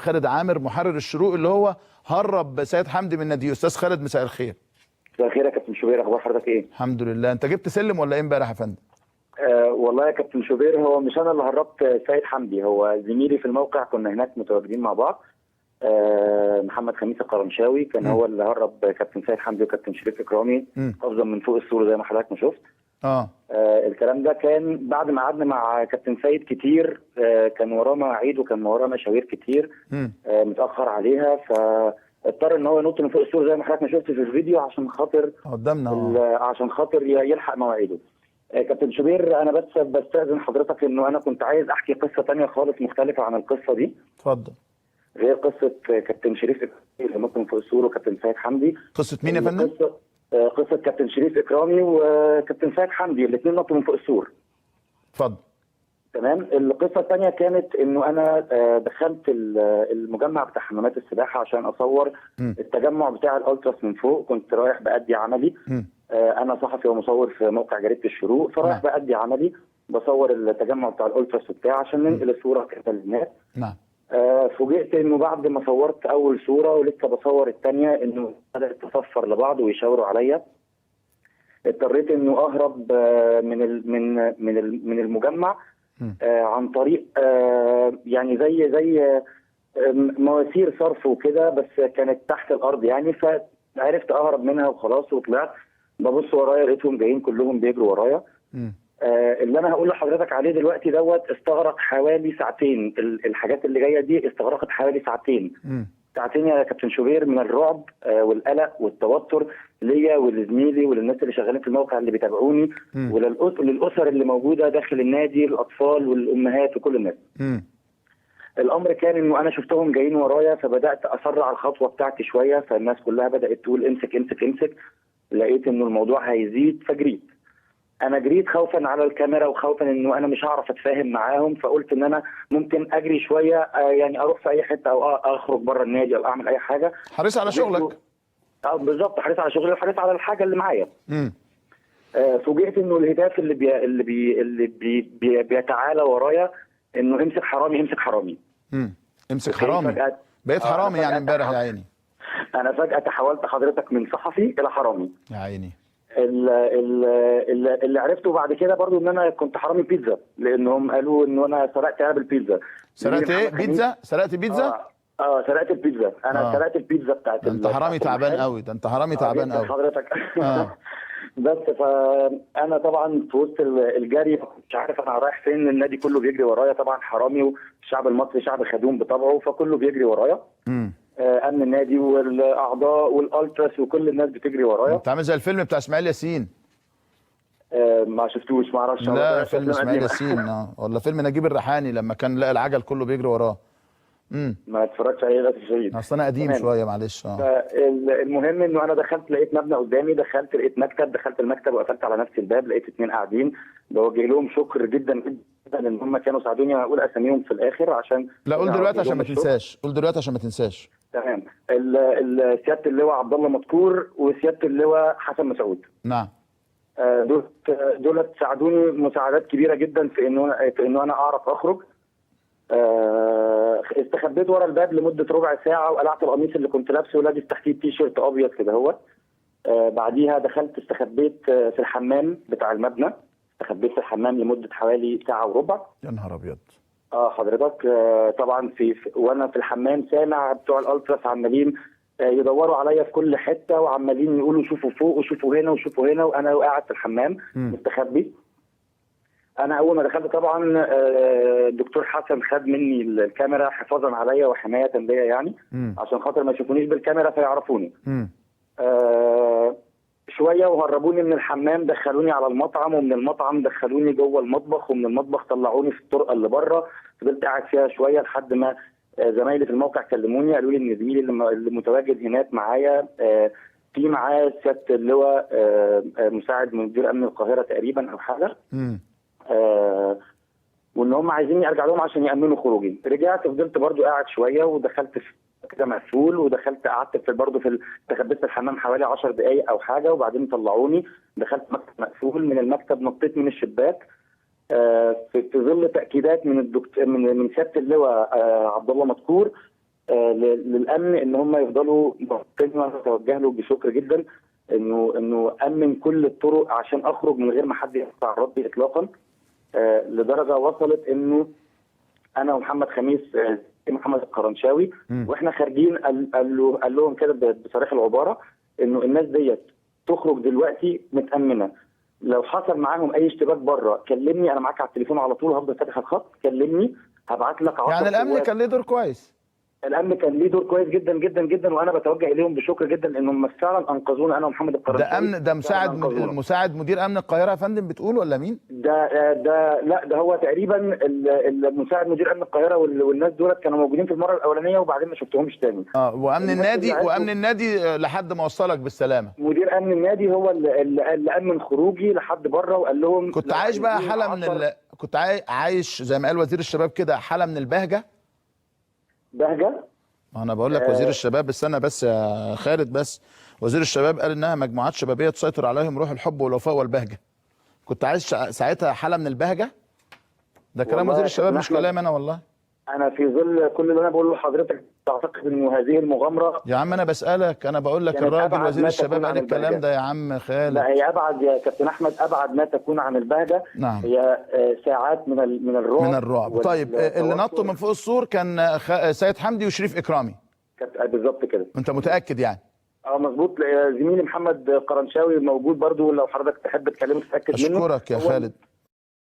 خالد عامر محرر الشروق اللي هو هرب سيد حمدي من نادي. استاذ خالد مساء الخير. مساء الخير يا كابتن شوبير، اخبار حضرتك ايه؟ الحمد لله. انت جبت سلم ولا ايه امبارح يا فندم؟ والله يا كابتن شوبير، هو مش انا اللي هربت سيد حمدي، هو زميلي في الموقع، كنا هناك متواجدين مع بعض. محمد خميس القرنشاوي كان هو اللي هرب كابتن سيد حمدي وكابتن شريف اكرامي قفزا من فوق السور زي ما حضرتك ما شفت. الكلام ده كان بعد ما قعدنا مع كابتن سيد كتير. كان وراه مواعيد وكان وراه مشاوير كتير متاخر عليها، فاضطر ان هو ينط من فوق السور زي ما حضرتك ما شفت في الفيديو عشان خاطر قدامنا عشان خاطر يلحق مواعيده. كابتن شوبير، انا بس بستاذن حضرتك انه انا كنت عايز احكي قصه ثانيه خالص مختلفه عن القصه دي. اتفضل. غير قصه كابتن شريف اللي نط من فوق السور وكابتن سيد حمدي. قصه مين يا فندم؟ قصه كابتن شريف اكرامي وكابتن سيد حمدي، الاثنين نطوا من فوق السور. اتفضل. تمام. القصه الثانيه كانت انه انا دخلت المجمع بتاع حمامات السباحه عشان اصور التجمع بتاع الالتراس من فوق. كنت رايح بادي عملي. انا صحفي ومصور في موقع جريده الشروق، فرايح بادي عملي بصور التجمع بتاع الالتراس وبتاع عشان ننقل الصوره كده للناس. نعم. فوجئت انه بعد ما صورت اول صوره ولسه بصور الثانيه انه بدات تصفر لبعض ويشاوروا عليا. اضطريت انه اهرب من المجمع عن طريق يعني زي مواسير صرف وكده، بس كانت تحت الارض يعني، فعرفت اهرب منها وخلاص وطلعت. ببص ورايا لقيتهم جايين كلهم بيجروا ورايا. اللي انا هقول لحضرتك عليه دلوقتي استغرق حوالي ساعتين. الحاجات اللي جايه دي استغرقت حوالي ساعتين. ساعتين يا كابتن شوبير من الرعب والقلق والتوتر ليا ولزميلي وللناس اللي شغالين في الموقع اللي بيتابعوني وللاسر اللي موجوده داخل النادي، الاطفال والامهات وكل الناس. الامر كان انه انا شفتهم جايين ورايا، فبدات اسرع الخطوه بتاعتي شويه، فالناس كلها بدات تقول امسك امسك امسك. لقيت انه الموضوع هيزيد فجريت. انا جريت خوفا على الكاميرا وخوفا انه انا مش هعرف اتفاهم معاهم، فقلت ان انا ممكن اجري شويه يعني اروح في اي حته او اخرج بره النادي او اعمل اي حاجه. حريص على شغلك. بالظبط، حريص على شغلي وحريص على الحاجه اللي معايا. فوجئت انه الهتاف اللي بيتعالى ورايا انه امسك حرامي امسك حرامي. امسك حرامي. بقيت حرامي يعني امبارح يا عيني. انا فجاه تحولت حضرتك من صحفي الى حرامي يا عيني. اللي عرفته بعد كده برضو ان انا كنت حرامي بيتزا، لانهم قالوا ان انا سرقت علب البيتزا. سرقت ايه؟ بيتزا؟ سرقت بيتزا؟ سرقت البيتزا. انا سرقت البيتزا بتاعت انت حرامي تعبان قوي. ده انت حرامي تعبان قوي حضرتك. بس فانا طبعا في وسط الجري مش عارف انا رايح فين. النادي كله بيجري ورايا، طبعا حرامي، والشعب المصري شعب خدوم بطبعه، فكله بيجري ورايا. امن النادي والاعضاء والالتراس وكل الناس بتجري ورايا. انت عامل زي الفيلم بتاع اسماعيل ياسين. ما شفتوش، ما اعرفش. لا، فيلم اسماعيل ياسين ولا فيلم نجيب الريحاني لما كان لقى العجل كله بيجري وراه. ما اتفرجتش عليه للاسف الشديد. اصل انا قديم شويه معلش. المهم انه انا دخلت لقيت مبنى قدامي، دخلت لقيت مكتب، دخلت المكتب وقفلت على نفس الباب، لقيت 2 قاعدين بوجه لهم شكر جدا جدا ان هم كانوا ساعدوني. اقول اساميهم في الاخر عشان لا، قول دلوقتي عشان ما تنساش. قول دلوقتي عشان ما تنساش. تمام. سياده اللواء عبد الله مدكور وسياده اللواء حسن مسعود. نعم. دول ساعدوني مساعدات كبيره جدا في انه انا اعرف اخرج. استخبيت ورا الباب لمده ربع ساعه وقلعت القميص اللي كنت لابسه ولابس تحتيه تيشيرت ابيض كده اهوت. بعديها دخلت استخبيت في الحمام بتاع المبنى. استخبيت في الحمام لمده حوالي ساعه وربع. يا نهار ابيض. حضرتك طبعا وانا في الحمام سامع بتوع الالتراس عمالين يدوروا عليا في كل حته وعمالين يقولوا شوفوا فوق وشوفوا هنا وشوفوا هنا، وانا قاعد في الحمام مستخبي. انا اول ما دخلت طبعا الدكتور حسن خد مني الكاميرا حفاظا عليا وحمايه ليا يعني عشان خاطر ما يشوفونيش بالكاميرا فيعرفوني. شويه وهربوني من الحمام، دخلوني على المطعم، ومن المطعم دخلوني جوه المطبخ، ومن المطبخ طلعوني في الطرقه اللي بره. فضلت قاعد فيها شويه لحد ما زمايلي في الموقع كلموني قالوا لي ان زميلي اللي متواجد هناك معايا في معاه سياده اللواء مساعد مدير امن القاهره تقريبا او حاجه. وان هم عايزيني ارجع لهم عشان يامنوا خروجي. رجعت فضلت برضو قاعد شويه ودخلت في كده مقفول، ودخلت قعدت برضو تخبيت في الحمام حوالي 10 دقائق او حاجه، وبعدين طلعوني دخلت مكتب مقفول. من المكتب نطيت من الشباك في ظل تاكيدات من الدكتور من سياده اللواء عبد الله مدكور للامن ان هم يفضلوا موقفين، وانا بتوجه له بشكر جدا انه امن كل الطرق عشان اخرج من غير ما حد يقطع ردي اطلاقا. لدرجه وصلت انه انا ومحمد خميس محمد القرنشاوي واحنا خارجين قال لهم كده بصريح العباره انه الناس ديت تخرج دلوقتي متامنه، لو حصل معاهم اي اشتباك بره كلمني، انا معاك على التليفون على طول، هفضل فاتح الخط، كلمني هبعت لك 10 يعني الامن كان ليه دور كويس؟ الامن كان ليه دور كويس جدا جدا جدا، وانا بتوجه اليهم بشكر جدا لانهم فعلا انقذونا انا ومحمد القرنشاوي. ده امن، ده مساعد مدير امن القاهره يا فندم بتقول ولا مين؟ ده هو تقريبا المساعد مدير امن القاهره والناس دولت كانوا موجودين في المره الاولانيه وبعدين ما شفتهمش تاني. وامن النادي لحد ما وصلك بالسلامه. مدير امن النادي هو اللي امن خروجي لحد بره وقال لهم كنت عايش بقى حاله من كنت عايش زي ما قال وزير الشباب كده حاله من البهجه. بهجه؟ انا بقول لك وزير الشباب، استنى بس يا خالد، بس وزير الشباب قال انها مجموعات شبابيه تسيطر عليهم روح الحب والوفاء والبهجه. كنت عايش ساعتها حاله من البهجه؟ ده كلام وزير الشباب مش كلام انا والله. انا في ظل كل اللي انا بقوله لحضرتك تعتقد انه هذه المغامره يا عم انا بسالك، انا بقول لك الراجل وزير الشباب قال الكلام ده يا عم خالد. لا هي ابعد يا كابتن احمد، ابعد ما تكون عن البهجه. نعم. هي ساعات من الرعب. من الرعب. طيب اللي نطوا من فوق السور كان سيد حمدي وشريف اكرامي. بالظبط كده. انت متاكد يعني؟ مظبوط. زميلي محمد قرنشاوي موجود برضو، لو حضرتك تحب تكلمه تتاكد منه. اشكرك يا خالد.